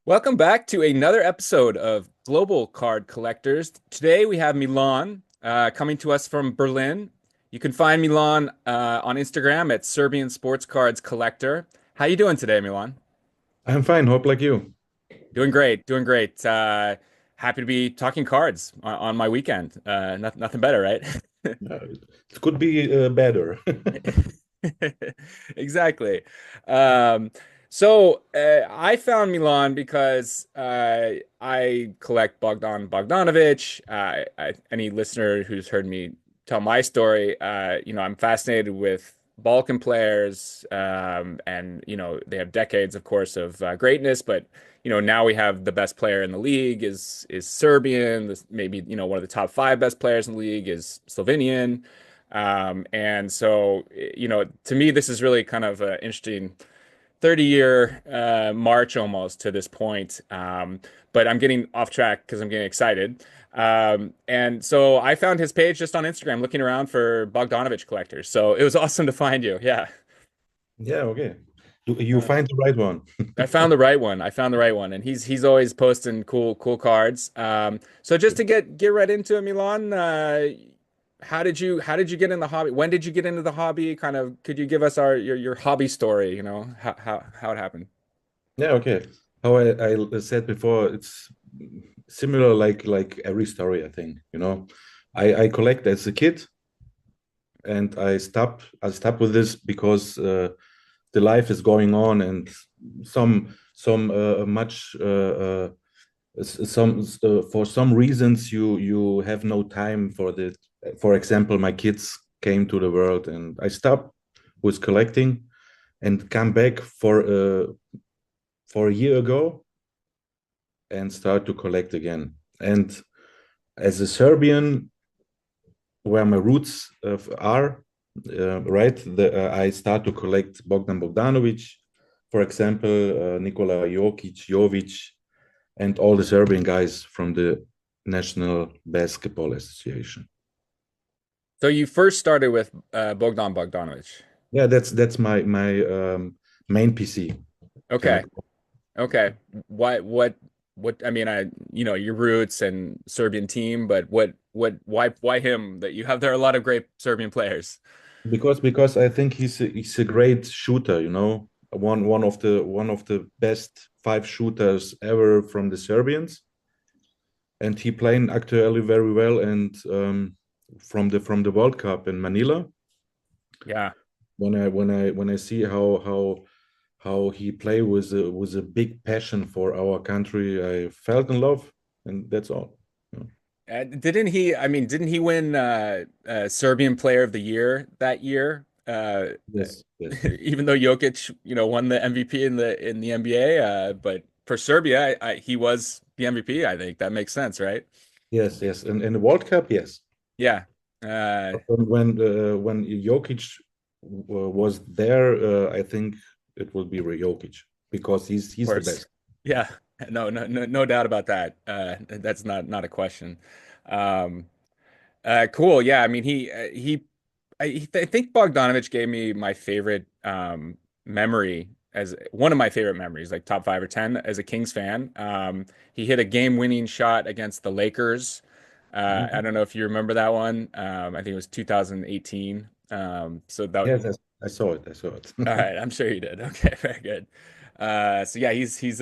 Welcome back to another episode of Global Card Collectors. Today we have Milan coming to us from Berlin. You can find Milan on Instagram at Serbian Sports Cards Collector. How you doing today, Milan? I'm fine. Hope like you. Doing great, doing great. Happy to be talking cards on my weekend. Nothing better, right? It could be better. Exactly. Um, so I found Milan because I collect Bogdan Bogdanovic. Any listener who's heard me tell my story, I'm fascinated with Balkan players, and they have decades, of course, of greatness. But now we have the best player in the league is Serbian. Maybe one of the top five best players in the league is Slovenian. And so, to me, this is really kind of an interesting 30-year march almost to this point. But I'm getting off track because I'm getting excited. And so I found his page just on Instagram looking around for Bogdanovich collectors. So it was awesome to find you. Yeah. Yeah, okay. You Uh, find the right one. I found the right one. I found the right one, and he's always posting cool cards. So just to get right into it, Milan, how did you get in the hobby? When did you get into the hobby? Kind of, could you give us your hobby story? How it happened. Yeah, okay. How I said before, it's similar like every story, I think, I collect as a kid and I stopped with this because the life is going on and some much some for some reasons you have no time for the for example my kids came to the world and I stopped with collecting and come back for a year ago and start to collect again. And as a Serbian, where my roots are, right, I start to collect Bogdan Bogdanovic, for example, Nikola, Jokic, Jovic, and all the Serbian guys from the National Basketball Association. So you first started with Bogdan Bogdanovic. Yeah, that's my main PC. Can I? Okay. Okay. What? I mean, your roots and Serbian team, but why him? That you have there are a lot of great Serbian players. Because I think he's a great shooter. One of the best five shooters ever from the Serbians, and he playing actually very well. And from the World Cup in Manila, Yeah. when I see how he play with a big passion for our country, I felt in love, and that's all. Yeah. Didn't he? I mean, didn't he win Serbian Player of the Year that year? Yes, yes, Even though Jokic, won the MVP in the NBA, but for Serbia, he was the MVP. I think that makes sense, right? yes, yes. And in the World Cup, yes. Yeah. Of When Jokic was there, I think it will be Jokic because he's the course. best. Yeah. No doubt about that. That's not a question. Um, cool. Yeah. I mean, I think Bogdanovich gave me my favorite memory as one of my favorite memories, like top 5 or 10 as a Kings fan. He hit a game-winning shot against the Lakers. I Mhm. don't know if you remember that one. I think it was 2018. So that, Yes, yes, I saw it. I saw it. all right, I'm sure you did. Okay, very good. So yeah, he's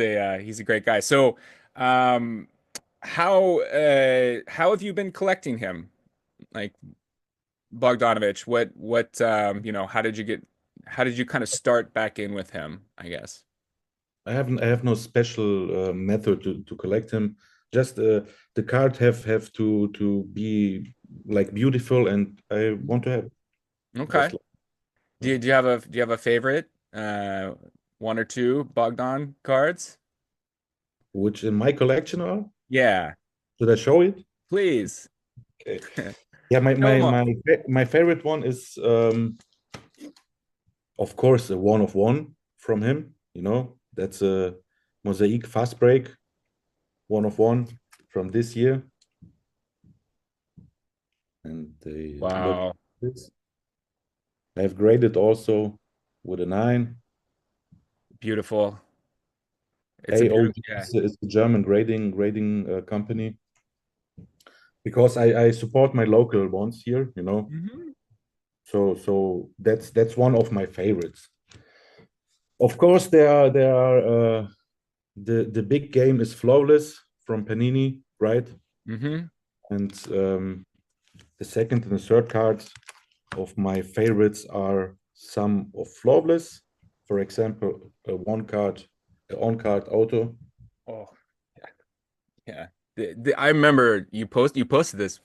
a great guy. So, um, how have you been collecting him? Like Bogdanovich, how did you kind of start back in with him, I guess? I have no special method to collect him. Just the card have to be like beautiful, and I want to have Okay. just like, Do you have a favorite one or two Bogdan cards? which in my collection are. Yeah, Should I show it? please. Okay. Yeah, my Show my them off. my my favorite one is of course a one of one from him. That's a mosaic fast break one of one from this year, and they look Wow. this. I have graded also with a 9. Beautiful. It's a beautiful, AOG yeah. is the German grading company because I support my local ones here, you know. Hmm. So that's one of my favorites. Of course, there are the big game is Flawless from Panini, right? Hmm. And the second and the third cards of my favorites are some of Flawless, for example, a one card, a on card auto. Oh, yeah. I remember you posted this a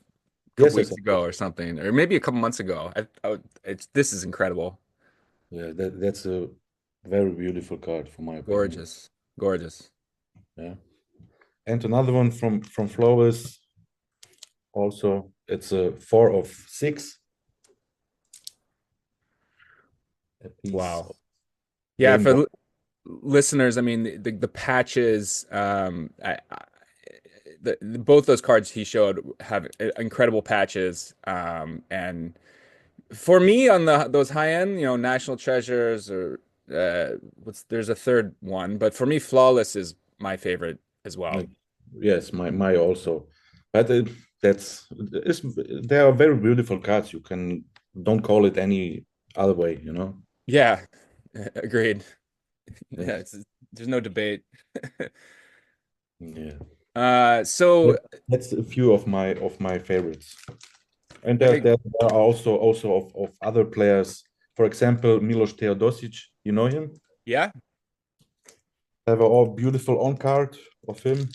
couple Yes, yes, weeks of ago course. or something, or maybe a couple months ago. It's this is incredible. Yeah, that's a very beautiful card, for my opinion. Gorgeous. Gorgeous. Yeah, and another one from Flawless. Also, it's a 4 of 6, a piece Wow. of Yeah, Game for Boy. listeners, I mean the patches, both those cards he showed have incredible patches, and for me on those high end, National Treasures or what's there's a third one, but for me, Flawless is my favorite as well. Yes, my also, but it's they are very beautiful cards. You can don't call it any other way, you know. Yeah, agreed. Yeah, Yes, there's no debate. yeah. So That's a few of my favorites, and okay, there are also of other players. For example, Milos Teodosic, you know him. yeah, Have a all beautiful on card of him.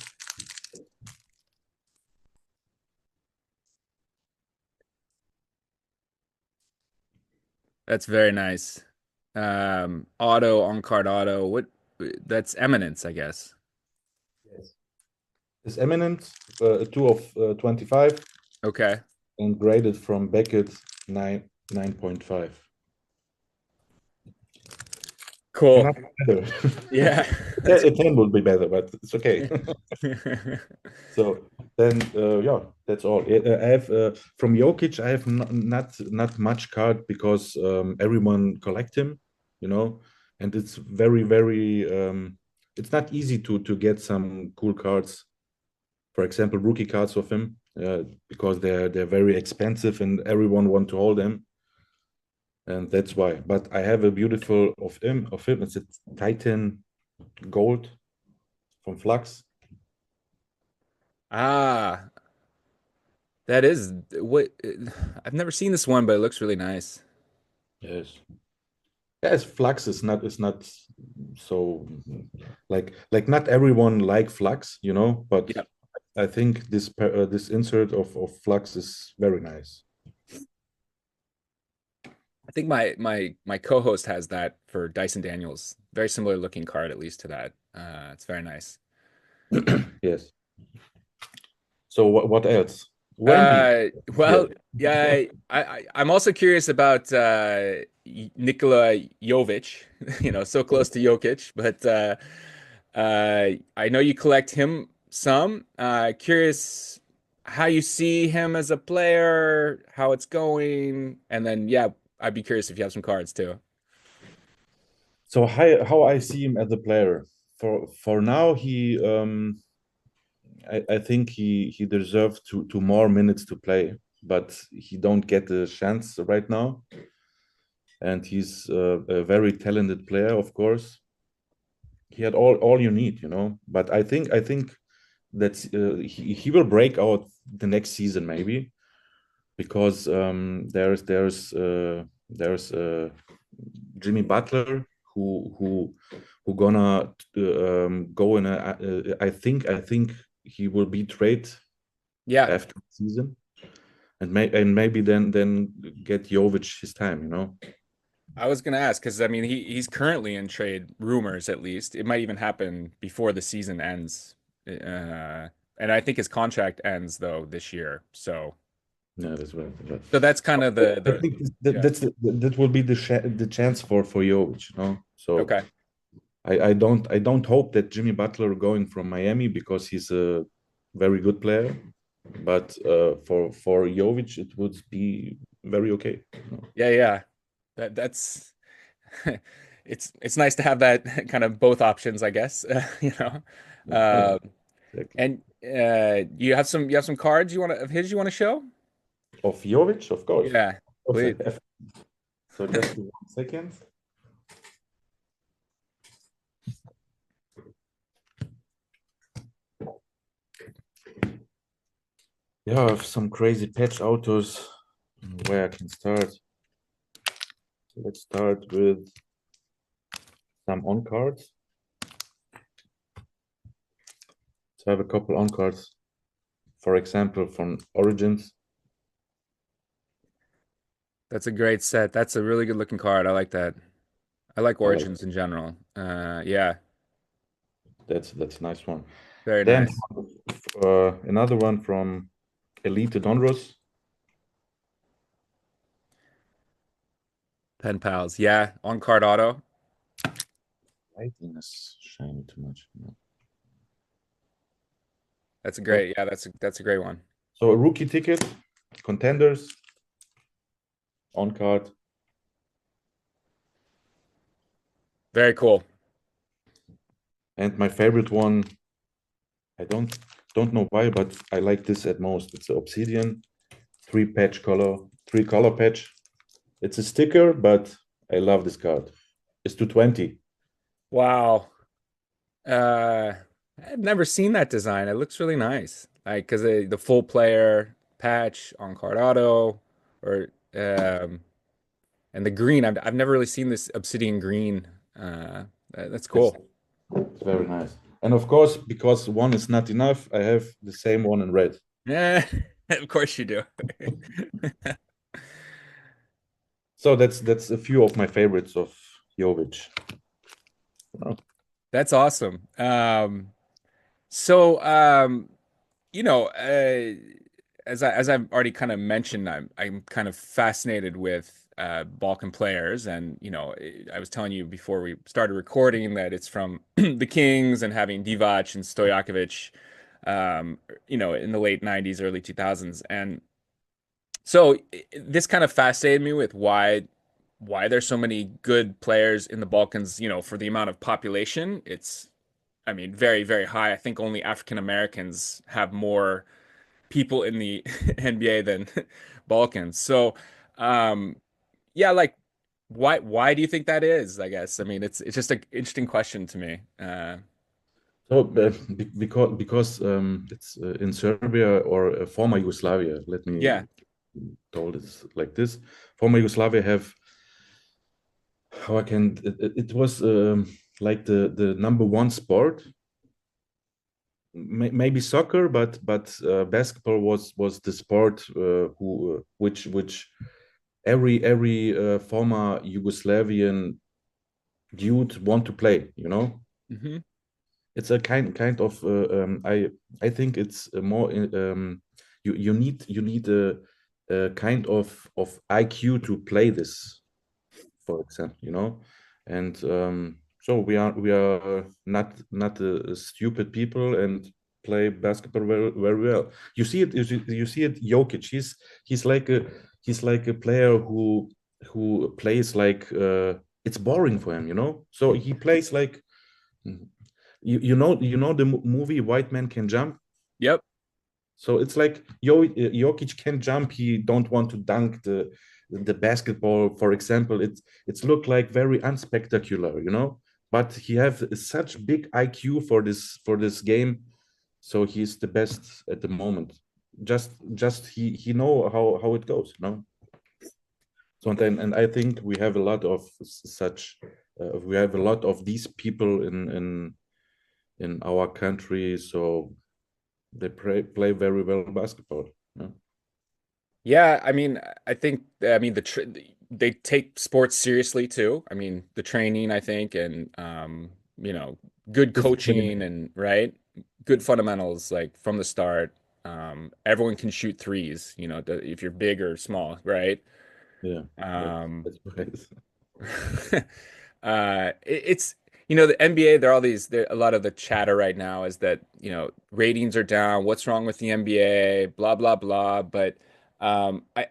that's very nice. Auto on card auto. What that's Eminence, I guess. Yes. Is Eminent, 2 of 25, Okay, and graded from Beckett 9.5. cool. Cannot be better. Yeah, Yeah, that's a 10 would be better, but it's okay. cool. So then, yeah, that's all. I have from Jokic, I have not much card because everyone collect him, you know, and it's very it's not easy to get some cool cards. For example, rookie cards of him, because they're very expensive and everyone want to hold them, and that's why. But I have a beautiful of him. It's a Titan Gold from Flux. Ah, that is what I've never seen this one, but it looks really nice. Yes. Yes, Flux is not so like not everyone like Flux, you know, but Yeah, I think this insert of Flux is very nice. I think my co-host has that for Dyson Daniels. Very similar looking card, at least to that. It's very nice. Yes. So what else? Wemby. Uh, Yeah. well, yeah, I'm also curious about Nikola Jovic. So close to Jokic, but I know you collect him some. Curious how you see him as a player, how it's going, and then yeah, I'd be curious if you have some cards too. So how I see him as a player. For now, I think he deserves to more minutes to play, but he don't get the chance right now. And he's a very talented player, of course. He had all you need, you know. But I think that he will break out the next season maybe, because there's Jimmy Butler who gonna go in I think he will be traded Yeah, after the season, and maybe then get Jovic his time, you know. I was gonna ask because I mean he's currently in trade rumors at least. It might even happen before the season ends. And I think his contract ends though this year. Yeah, that's right. That's right. So that's kind of I the think yeah. that will be the chance for Jovic, you know. So Okay. I don't hope that Jimmy Butler going from Miami, because he's a very good player, but for Jovic it would be very okay. You know? Yeah, yeah. That's it's nice to have that kind of both options, I guess. You know. Yeah, Uh, exactly. and you have some cards you want to of his you want to show? Of Jovic, of course. Yeah, Of course please. I have. So just 1 second. Yeah, I have some crazy patch autos where I can start. So let's start with some on cards. So I have a couple on cards, for example, from Origins. That's a great set. That's a really good looking card. I like that. I like I like Origins in general. Yeah, that's a nice one. very Then nice. another one from Elite Donruss. Pen pals. Yeah, on card auto. Lighting is shining too much. No. That's a So, great. Yeah, that's a great one. so a rookie ticket, contenders, on card, Very cool. and my favorite one. I don't know why, but I like this at most. It's an Obsidian three color patch. It's a sticker, but I love this card. It's 220. Wow. Uh, I've never seen that design. It looks really nice. Like, because the full player patch on card auto, or and the green. I've never really seen this obsidian green. That's It's, cool. it's very nice. And of course, because one is not enough, I have the same one in red. Yeah, of course you do. So that's a few of my favorites of Jovic. Oh, That's awesome. So you know, as I've already kind of mentioned, I'm kind of fascinated with Balkan players, and I was telling you before we started recording that it's from the Kings and having Divac and Stojakovic, in the late '90s, early 2000s, and so this kind of fascinated me with why there's so many good players in the Balkans, for the amount of population. It's, I mean, very, very high. I think only African Americans have more people in the NBA than Balkans. So, um, yeah, like why do you think that is? I guess. I mean, it's just an interesting question to me. so because it's in Serbia or former Yugoslavia. Let me Yeah. told it like this. Former Yugoslavia have how I can it was like the number one sport. Maybe soccer, but basketball was the sport who which every former Yugoslavian dude want to play. Hmm. It's a kind of I think it's a more you need a kind of IQ to play this, for example. And so we are not stupid people and play basketball very, very well. You see it Jokic. He's like a player who plays like it's boring for him. So he plays like you know the movie White Man Can Jump. Yep. So it's like Jokic can jump. He don't want to dunk the basketball, for example. It's look like very unspectacular. But he have such big IQ for this game, so he's the best at the moment. Just he know how it goes. So and I think we have a lot of such. We have a lot of these people in our country, so they play very well basketball. Yeah. Yeah, I mean, I mean they take sports seriously too. I mean, the training, I think, and good coaching Discipline. and right, good fundamentals like from the start. Everyone can shoot threes, if you're big or small, right? Yeah, Um, that's right. it's the NBA. A lot of the chatter right now is that ratings are down. What's wrong with the NBA? Blah blah blah. But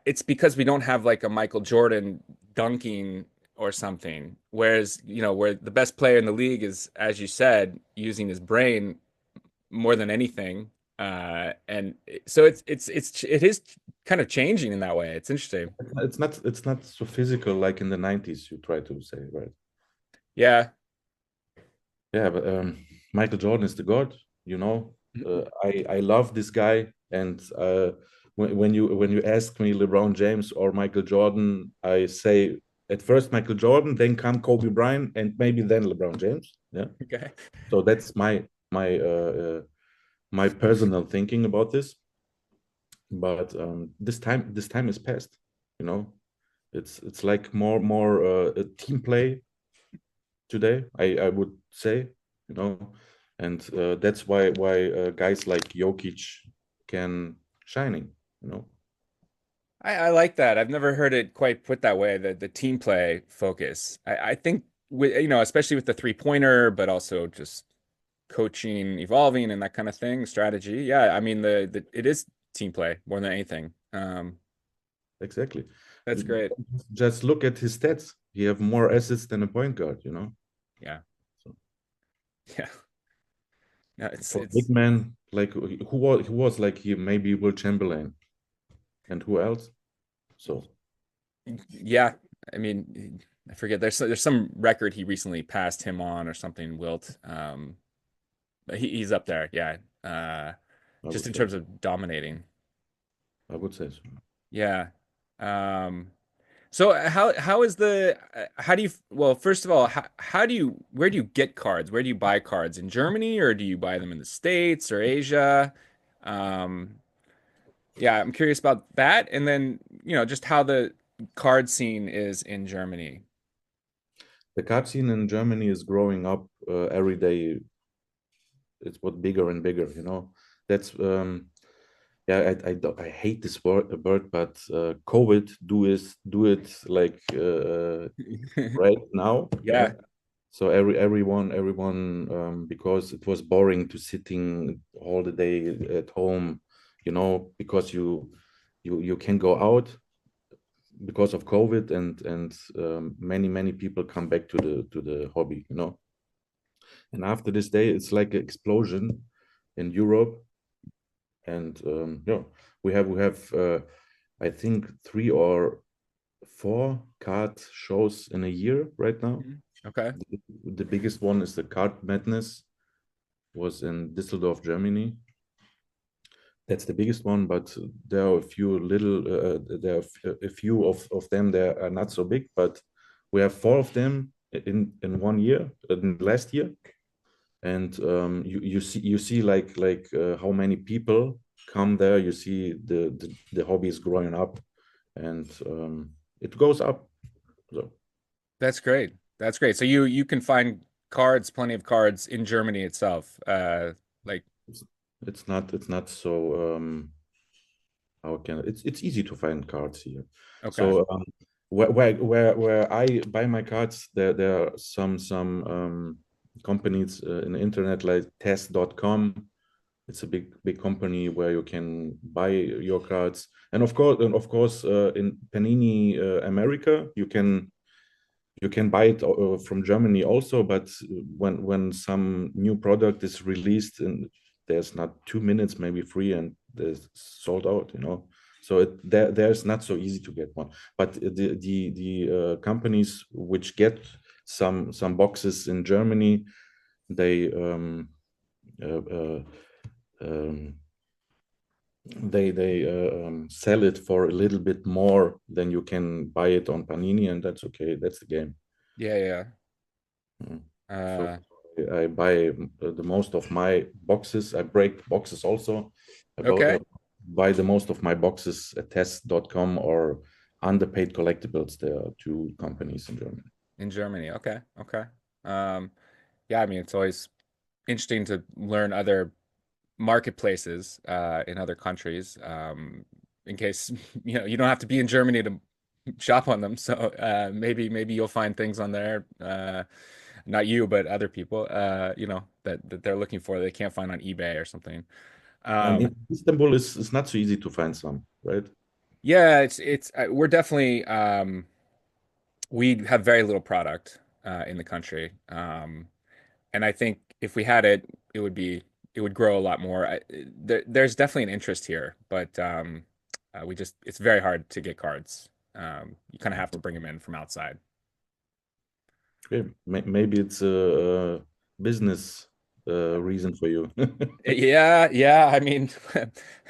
it's because we don't have like a Michael Jordan dunking or something. Whereas, where the best player in the league is, as you said, using his brain more than anything. And so it is kind of changing in that way. It's interesting. It's not so physical like in the 90s, you try to say, right? Yeah. Yeah, but Michael Jordan is the god, you know. I love this guy, and when you ask me LeBron James or Michael Jordan, I say at first Michael Jordan, then come Kobe Bryant, and maybe then LeBron James. Yeah, Okay. so that's my personal thinking about this. But this time is past. You know, it's like more a team play today. I would say, you know, and that's why guys like Jokic can shining, you know. I like that. I've never heard it quite put that way, the team play focus. I think with, especially with the three-pointer, but also just coaching, evolving and that kind of thing, strategy. Yeah, I mean the it is team play more than anything. Exactly. That's great. Just look at his stats. He have more assists than a point guard, you know. Yeah. So Yeah. No, it's for a big it's man, like who was like he maybe Will Chamberlain and who else? So yeah. I mean, I forget. There's some record he recently passed him on or something. Wilt. But he's up there. Yeah. I Just would in say terms of dominating. I would say so. Yeah. Um, so how is the how do you well first of all how do you where do you get cards? Where do you buy cards? In Germany or do you buy them in the States or Asia? Um, yeah, I'm curious about that and then, just how the card scene is in Germany. The card scene in Germany is growing up every day. It's what bigger and bigger, you know. That's yeah, I hate this word, but COVID do it like right now, yeah. Yeah, So everyone because it was boring to sitting all the day at home, you know, because you can go out because of COVID, and many people come back to the hobby, you know. And after this day, it's like an explosion in Europe, and yeah, we have I think 3 or 4 card shows in a year right now. Mhm. Okay. The biggest one is the Card Madness, was in Düsseldorf, Germany. That's the biggest one, but there are a few little, there are a few of them that are not so big, but we have 4 of them in one year, in last year, and you see like how many people come there. You see the hobby is growing up, and it goes up. So That's great. That's great. So you can find cards, plenty of cards in Germany itself. Like it's it's not so how can it's easy to find cards here. okay. So where I buy my cards, there are some companies in the internet like test.com. It's a big company where you can buy your cards, and of course in Panini America you can buy it from Germany also. But when some new product is released, and there's not 2 minutes, maybe three, and there's sold out, you know. So there's not so easy to get one. But the companies which get some boxes in Germany, they uh, uh, um, they sell it for a little bit more than you can buy it on Panini, and that's okay. That's the game. Yeah, yeah. Mm. So Uh, I buy the most of my boxes. I break boxes also. About okay. buy the most of my boxes at test.com or Underpaid Collectibles. There are 2 companies in Germany. In Germany. Okay. Okay. Um, yeah, I mean, it's always interesting to learn other marketplaces in other countries. In case, you don't have to be in Germany to shop on them. So maybe you'll find things on there, not you, but other people, that they're looking for that they can't find on eBay or something. And Um, in Istanbul is not so easy to find some, right? yeah, it's we're definitely we have very little product in the country. And I think if we had it, it would grow a lot more. There's definitely an interest here, but it's very hard to get cards. You kind of have to bring them in from outside. Okay. Maybe it's a business reason for you. Yeah, yeah. I mean,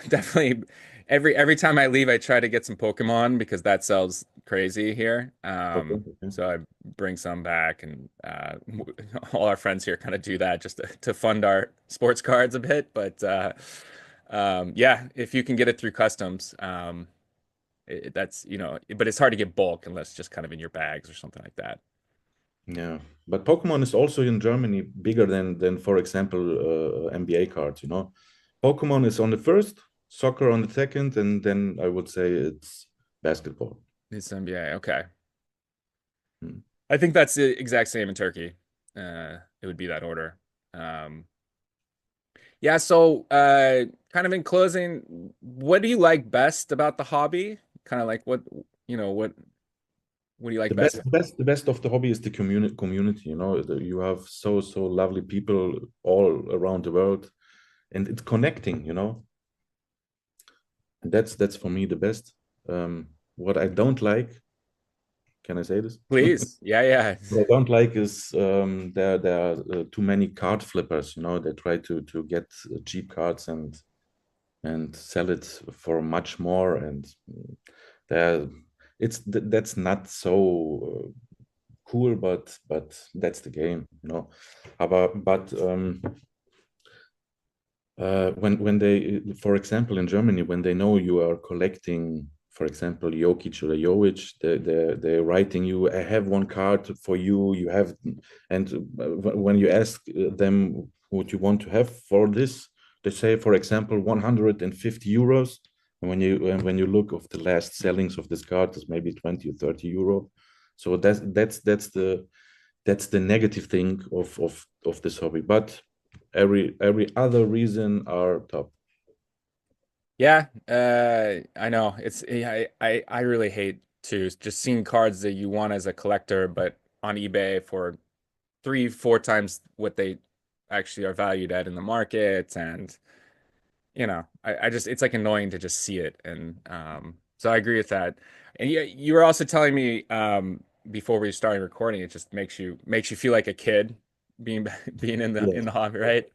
definitely every time I leave, I try to get some Pokemon because that sells crazy here. Okay, okay. So I bring some back, and all our friends here kind of do that just to fund our sports cards a bit. But yeah, if you can get it through customs, that's but it's hard to get bulk unless just kind of in your bags or something like that. Yeah, but Pokemon is also in Germany bigger than for example NBA cards. You know, Pokemon is on the first, soccer on the second, and then I would say it's basketball. It's NBA, okay. Hmm. I think that's the exact same in Turkey. It would be that order. Um, yeah, so kind of in closing, what do you like best about the hobby? Kind of like you know, what do you like The best? the best of the hobby is the community. You know, you have so lovely people all around the world, and it's connecting. You know, and that's for me the best. What I don't like, can I say this? Please. Yeah, yeah. What I don't like is there are too many card flippers. You know, they try to get cheap cards and sell it for much more, and there that's not so cool, but that's the game. You know, but when they, for example, in Germany, when they know you are collecting, for example, Jokic or Jovic, they're writing you, I have one card for you, you have, and when you ask them what you want to have for this, they say, for example, 150 euros. And when you look of the last sellings of this card, it's maybe 20 or 30 euro. So that's the negative thing of this hobby. But every other reason are top. Yeah, I know. I really hate to just seeing cards that you want as a collector, but on eBay for three, four times what they actually are valued at in the market. And I just it's like annoying to just see it. And so I agree with that. And you were also telling me before we started recording, it just makes you feel like a kid being being in Yes, the hobby, right?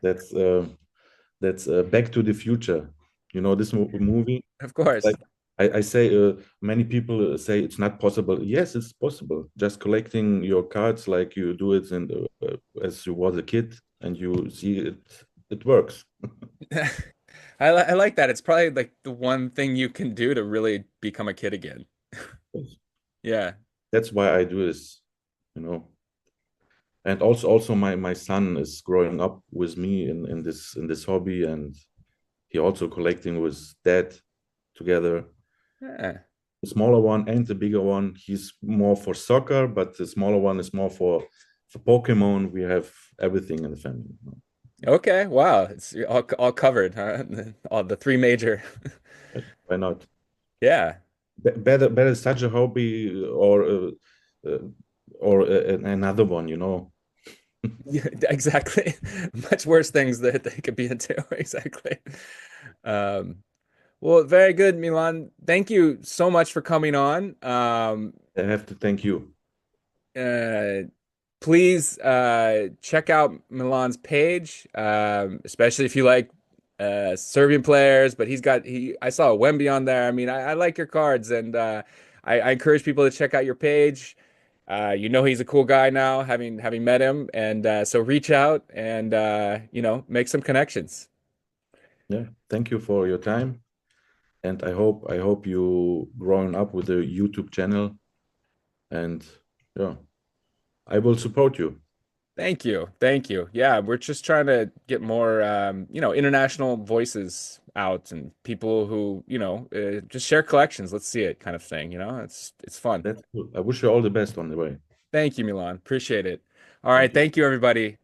that's uh, that's Back to the Future. You know this movie. Of It's course. like I say, many people say it's not possible. Yes, it's possible. Just collecting your cards like you do it as you was a kid, and you see it works. I like that. It's probably like the one thing you can do to really become a kid again. Yeah. That's why I do this. You know, and also my son is growing up with me in this hobby, and he also collecting with dad together. Yeah. The smaller one and the bigger one, he's more for soccer, but the smaller one is more for Pokemon. We have everything in the family. Okay. Wow. It's all covered, huh? All the three major. Why not? Yeah. Better such a hobby uh, or another one, you know. Yeah, exactly. Much worse things that they could be into. Exactly. Um, well, very good, Milan. Thank you so much for coming on. I have to thank you. Uh, Please check out Milan's page, especially if you like Serbian players. But I saw a Wemby on there. I mean, I like your cards, and I encourage people to check out your page. He's a cool guy now, having met him, and so reach out and make some connections. Yeah, thank you for your time, and I hope you growing up with a YouTube channel, and yeah, I will support you. Thank you. Thank you. Yeah, we're just trying to get more, international voices out and people who, just share collections. Let's see it kind of thing. It's fun. That's cool. I wish you all the best on the way. Thank you, Milan. Appreciate it. All right. Thank you. Thank you, everybody.